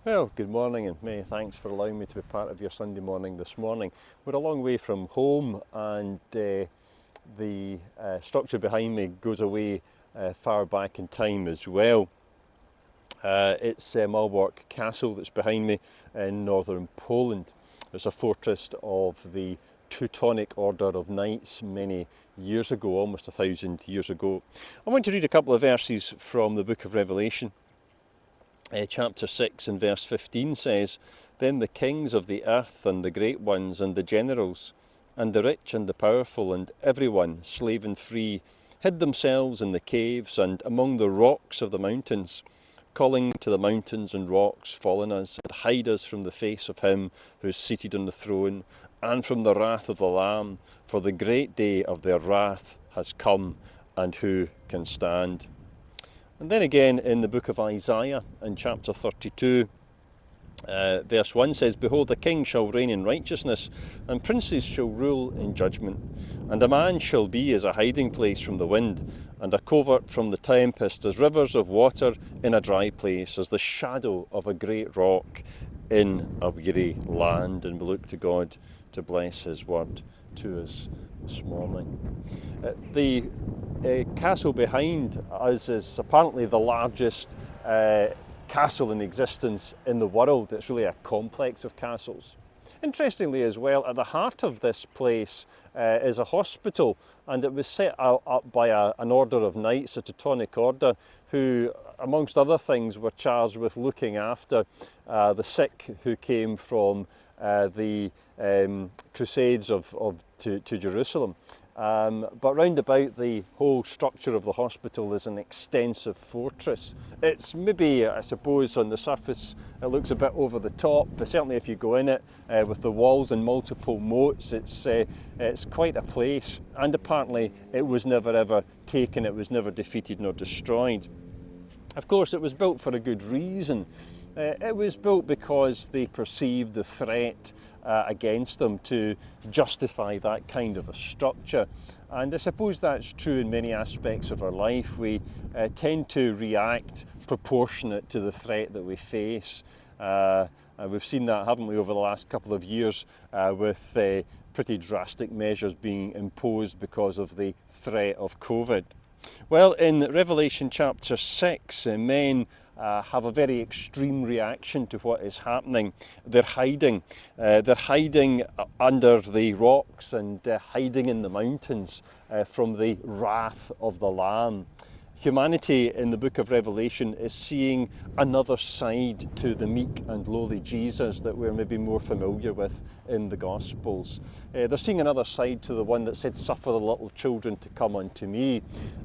Well, good morning and many thanks for allowing me to be part of your Sunday morning this morning. We're a long way from home and the structure behind me goes away far back in time as well. It's Malbork Castle that's behind me in northern Poland. It's a fortress of the Teutonic Order of Knights many years ago, almost 1,000 years ago. I want to read a couple of verses from the book of Revelation. Chapter 6 and verse 15 says, "Then the kings of the earth and the great ones and the generals and the rich and the powerful and everyone, slave and free, hid themselves in the caves and among the rocks of the mountains, calling to the mountains and rocks, fall on us and hide us from the face of him who is seated on the throne and from the wrath of the Lamb, for the great day of their wrath has come, and who can stand?" And then again in the book of Isaiah in chapter 32, verse 1 says, "Behold, the king shall reign in righteousness, and princes shall rule in judgment. And a man shall be as a hiding place from the wind, and a covert from the tempest, as rivers of water in a dry place, as the shadow of a great rock in a weary land." And we look to God to bless his word to us this morning. The castle behind us is apparently the largest castle in existence in the world. It's really a complex of castles. Interestingly as well, at the heart of this place is a hospital, and it was set up by an order of knights, a Teutonic order, who amongst other things were charged with looking after the sick who came from the Crusades to Jerusalem. But round about the whole structure of the hospital is an extensive fortress. It's maybe, I suppose, on the surface it looks a bit over the top, but certainly if you go in it with the walls and multiple moats, it's quite a place. And apparently it was never ever taken, it was never defeated nor destroyed. Of course, it was built for a good reason. It was built because they perceived the threat against them to justify that kind of a structure. And I suppose that's true in many aspects of our life. We tend to react proportionate to the threat that we face. We've seen that, haven't we, over the last couple of years with pretty drastic measures being imposed because of the threat of COVID. Well, in Revelation chapter 6, men have a very extreme reaction to what is happening. They're hiding. They're hiding under the rocks and hiding in the mountains from the wrath of the Lamb. Humanity in the book of Revelation is seeing another side to the meek and lowly Jesus that we're maybe more familiar with in the Gospels. They're seeing another side to the one that said, "Suffer the little children to come unto me."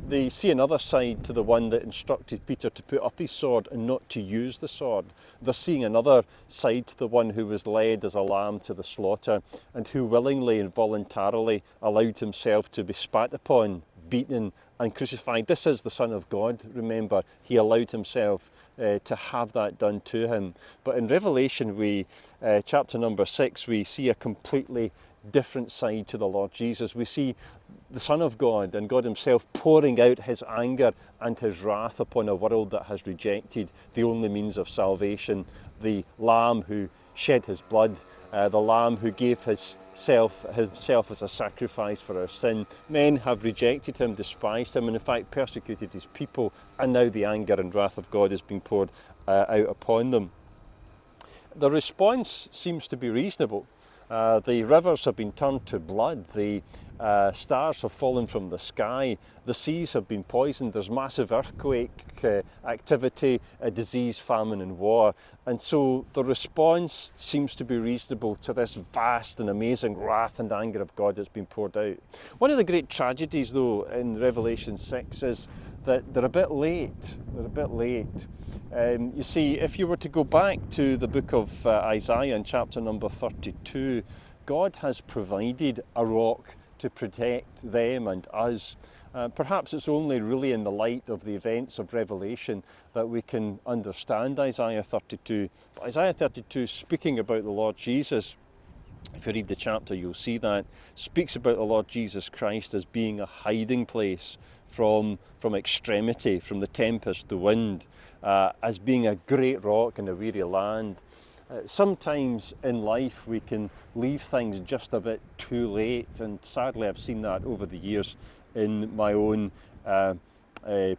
They see another side to the one that instructed Peter to put up his sword and not to use the sword. They're seeing another side to the one who was led as a lamb to the slaughter and who willingly and voluntarily allowed himself to be spat upon, beaten and crucified. This is the Son of God, remember. He allowed himself to have that done to him. But in Revelation, chapter number 6, we see a completely different side to the Lord Jesus. We see the Son of God and God himself pouring out his anger and his wrath upon a world that has rejected the only means of salvation, the Lamb who shed his blood, the Lamb who gave himself as a sacrifice for our sin. Men have rejected him, despised him, and in fact persecuted his people, and now the anger and wrath of God is being poured out upon them. The response seems to be reasonable. The rivers have been turned to blood, the stars have fallen from the sky, the seas have been poisoned, there's massive earthquake activity, disease, famine and war. And so the response seems to be reasonable to this vast and amazing wrath and anger of God that's been poured out. One of the great tragedies though in Revelation 6 is that they're a bit late. You see, if you were to go back to the book of Isaiah in chapter number 32, God has provided a rock to protect them and us. Perhaps it's only really in the light of the events of Revelation that we can understand Isaiah 32. But Isaiah 32 is speaking about the Lord Jesus. if you read the chapter, you'll see that speaks about the Lord Jesus Christ as being a hiding place from extremity, from the tempest, the wind, as being a great rock in a weary land. Sometimes in life we can leave things just a bit too late, and sadly I've seen that over the years in my own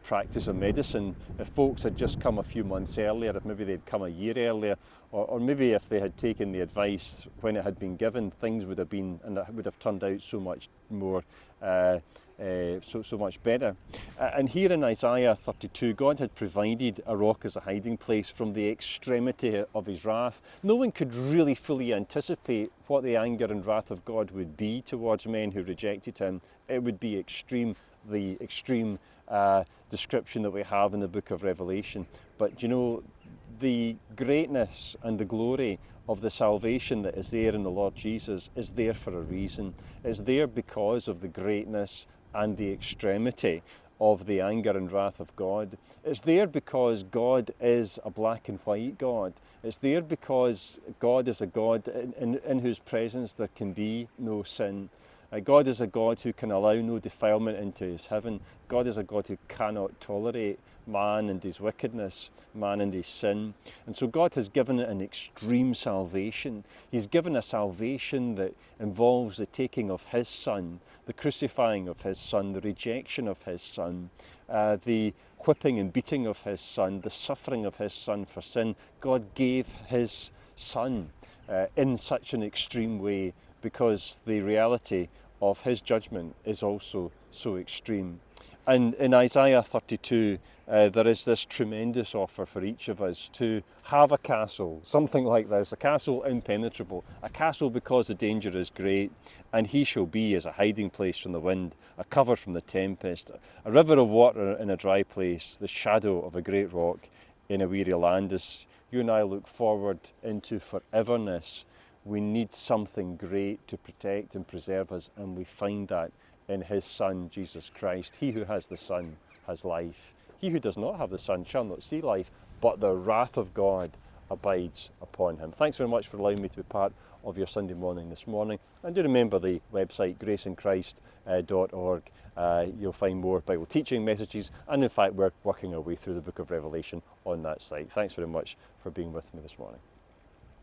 practice of medicine. If folks had just come a few months earlier, if maybe they'd come a year earlier, or maybe if they had taken the advice when it had been given, things would have been, and it would have turned out so much more, so much better. And here in Isaiah 32, God had provided a rock as a hiding place from the extremity of his wrath. No one could really fully anticipate what the anger and wrath of God would be towards men who rejected him. It would be extreme, the extreme description that we have in the book of Revelation. But you know, the greatness and the glory of the salvation that is there in the Lord Jesus is there for a reason. It's there because of the greatness and the extremity of the anger and wrath of God. It's there because God is a black and white God. It's there because God is a God in whose presence there can be no sin. God is a God who can allow no defilement into his heaven. God is a God who cannot tolerate man and his wickedness, man and his sin. And so God has given an extreme salvation. He's given a salvation that involves the taking of his Son, the crucifying of his Son, the rejection of his Son, the whipping and beating of his Son, the suffering of his Son for sin. God gave his Son in such an extreme way because the reality of his judgment is also so extreme. And in Isaiah 32, there is this tremendous offer for each of us to have a castle, something like this, a castle impenetrable, a castle because the danger is great, and he shall be as a hiding place from the wind, a cover from the tempest, a river of water in a dry place, the shadow of a great rock in a weary land. As you and I look forward into foreverness, we need something great to protect and preserve us, and we find that in his Son, Jesus Christ. He who has the Son has life. He who does not have the Son shall not see life, but the wrath of God abides upon him. Thanks very much for allowing me to be part of your Sunday morning this morning. And do remember the website, graceinchrist.org. You'll find more Bible teaching messages, and in fact we're working our way through the book of Revelation on that site. Thanks very much for being with me this morning.